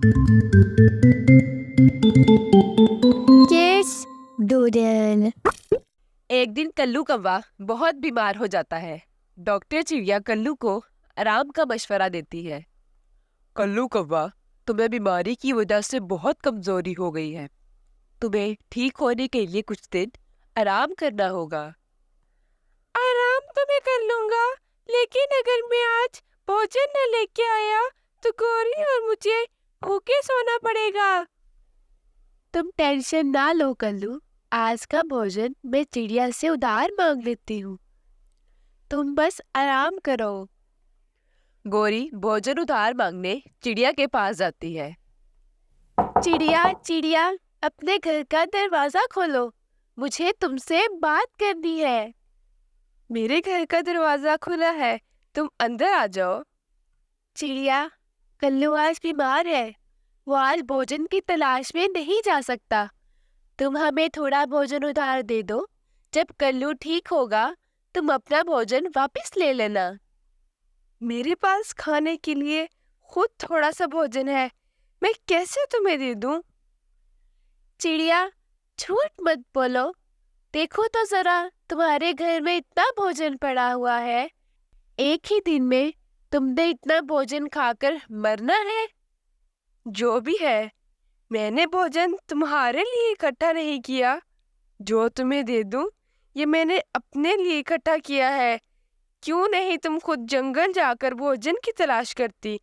Yes, doodle. ایک دن کلو کوا بہت بیمار ہو جاتا ہے۔ ڈاکٹر چڑیا کلو کو آرام کا مشورہ دیتی ہے۔ کلو کوا، تمہیں بیماری کی وجہ سے بہت کمزوری ہو گئی ہے۔ تمہیں ٹھیک ہونے کے لیے کچھ دن آرام کرنا ہوگا۔ آرام تو میں کر لوں گا، لیکن اگر میں آج بھوجن نہ لے کے آیا تو گوری اور مجھے بھوکے سونا پڑے گا۔ تم ٹینشن نہ لو کلو، آج کا بھوجن میں چڑیا سے ادھار مانگ لیتی ہوں، تم بس آرام کرو۔ گوری بھوجن ادھار مانگنے چڑیا کے پاس جاتی ہے۔ چڑیا چڑیا، اپنے گھر کا دروازہ کھولو، مجھے تم سے بات کرنی ہے۔ میرے گھر کا دروازہ کھلا ہے، تم اندر آ جاؤ۔ چڑیا، کلو آج بیمار ہے، وہ آج بھوجن کی تلاش میں نہیں جا سکتا، تم ہمیں تھوڑا بھوجن ادھار دے دو، جب کلو ٹھیک ہوگا تم اپنا بھوجن واپس لے لینا۔ میرے پاس کھانے کے لیے خود تھوڑا سا بھوجن ہے، میں کیسے تمہیں دے دوں؟ چڑیا، جھوٹ مت بولو، دیکھو تو ذرا، تمہارے گھر میں اتنا بھوجن پڑا ہوا ہے، ایک ہی دن میں تم نے اتنا بھوجن کھا کر مرنا ہے۔ جو بھی ہے، میں نے بھوجن تمہارے لیے اکٹھا نہیں کیا، جو تمہیں دے دوں یہ میں نے اپنے لیے اکٹھا کیا ہے۔ کیوں نہیں تم خود جنگل جا کر بھوجن کی تلاش کرتی؟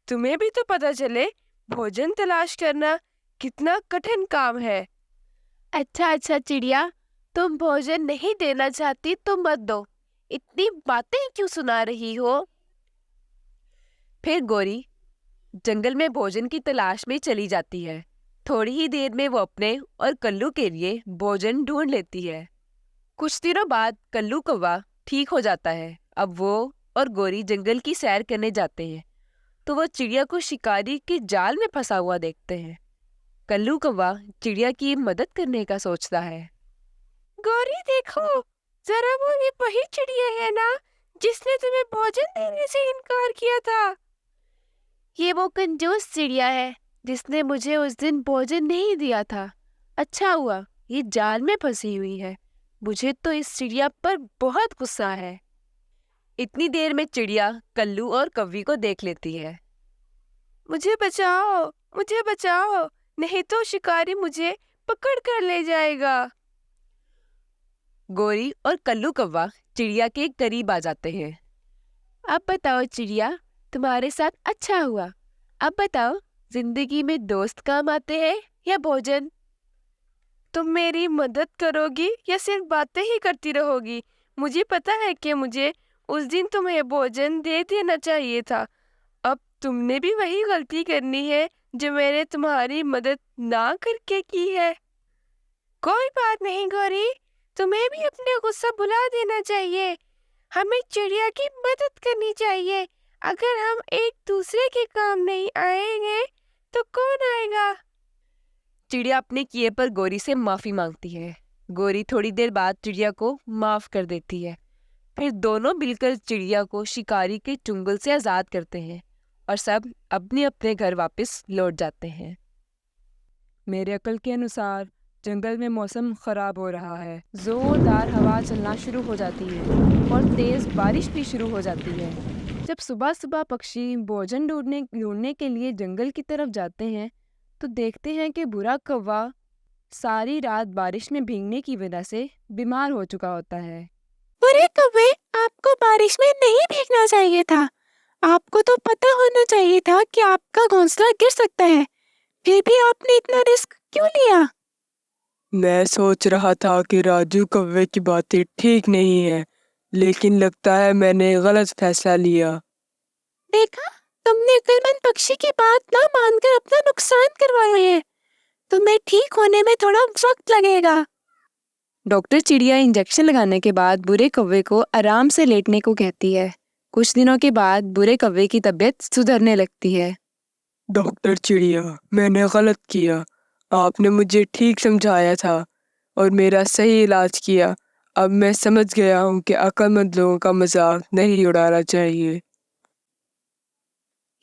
تمہیں بھی تو پتہ چلے بھوجن تلاش کرنا کتنا کٹھن کام ہے۔ اچھا چڑیا، تم بھوجن نہیں دینا چاہتی تو مت دو، اتنی باتیں کیوں سنا رہی ہو؟ پھر گوری جنگل میں بھوجن کی تلاش میں چلی جاتی ہے۔ تھوڑی ہی دیر میں وہ اپنے اور کلو کے لیے بھوجن ڈھونڈ لیتی ہے۔ کچھ دنوں بعد کلو کوا ٹھیک ہو جاتا ہے۔ اب وہ اور گوری جنگل کی سیر کرنے جاتے ہیں تو وہ چڑیا کو شکاری کے جال میں پھنسا ہوا دیکھتے ہیں۔ کلو کوا چڑیا کی مدد کرنے کا سوچتا ہے۔ گوری دیکھو، ذرا وہ یہ وہی چڑیا ہے نا جس نے تمہیں بھوجن دینے سے انکار کیا تھا؟ یہ وہ کنجوس چڑیا ہے جس نے مجھے اس دن بھوجن نہیں دیا تھا۔ اچھا ہوا یہ جال میں پھنسی ہوئی ہے، مجھے تو اس چڑیا پر بہت غصہ ہے۔ اتنی دیر میں چڑیا کلو اور کوی کو دیکھ لیتی ہے۔ مجھے بچاؤ، نہیں تو شکاری مجھے پکڑ کر لے جائے گا۔ گوری اور کلو کوا چڑیا کے قریب آ جاتے ہیں۔ اب بتاؤ چڑیا، تمہارے ساتھ اچھا ہوا، اب بتاؤ زندگی میں دوست کام آتے ہیں یا بھوجن؟ تم میری مدد کرو گی یا صرف باتیں ہی کرتی رہو گی؟ مجھے پتا ہے کہ مجھے اس دن تمہیں بھوجن دے دینا چاہیے تھا، اب تم نے بھی وہی غلطی کرنی ہے جو میں نے تمہاری مدد نہ کر کے کی ہے۔ کوئی بات نہیں گوری، تمہیں بھی اپنے غصہ بھلا دینا چاہیے، ہمیں چڑیا کی مدد کرنی چاہیے، اگر ہم ایک دوسرے کے کام نہیں آئیں گے تو کون آئے گا؟ چڑیا اپنے کیے پر گوری سے معافی مانگتی ہے۔ گوری تھوڑی دیر بعد چڑیا کو معاف کر دیتی ہے۔ پھر دونوں مل کر چڑیا کو شکاری کے چنگل سے آزاد کرتے ہیں اور سب اپنے اپنے گھر واپس لوٹ جاتے ہیں۔ میرے عقل کے انوسار جنگل میں موسم خراب ہو رہا ہے، زوردار ہوا چلنا شروع ہو جاتی ہے اور تیز بارش بھی شروع ہو جاتی ہے۔ جب صبح صبح پکشی بھوجن ڈھونڈنے کے لیے جنگل کی طرف جاتے ہیں تو دیکھتے ہیں کہ برا کوا ساری رات بارش میں بھیگنے کی وجہ سے بیمار ہو چکا ہوتا ہے۔ برے کوے، آپ کو بارش میں نہیں بھیگنا چاہیے تھا، آپ کو تو پتہ ہونا چاہیے تھا کہ آپ کا گھونسلہ گر سکتا ہے، پھر بھی آپ نے اتنا رسک کیوں لیا؟ میں سوچ رہا تھا کہ راجو کوے کی باتیں ٹھیک نہیں ہیں، لیکن لگتا ہے میں نے غلط فیصلہ لیا۔ دیکھا، تم نے عقل مند پکشی کی بات نہ مان کر اپنا نقصان کروایا ہے، تمہیں ٹھیک ہونے میں تھوڑا وقت لگے گا۔ ڈاکٹر چڑیا انجیکشن لگانے کے بعد برے کوے کو آرام سے لیٹنے کو کہتی ہے۔ کچھ دنوں کے بعد برے کوے کی طبیعت سدھرنے لگتی ہے۔ ڈاکٹر چڑیا، میں نے غلط کیا، آپ نے مجھے ٹھیک سمجھایا تھا اور میرا صحیح علاج کیا، اب میں سمجھ گیا ہوں کہ عقل مند لوگوں کا مذاق نہیں اڑانا چاہیے۔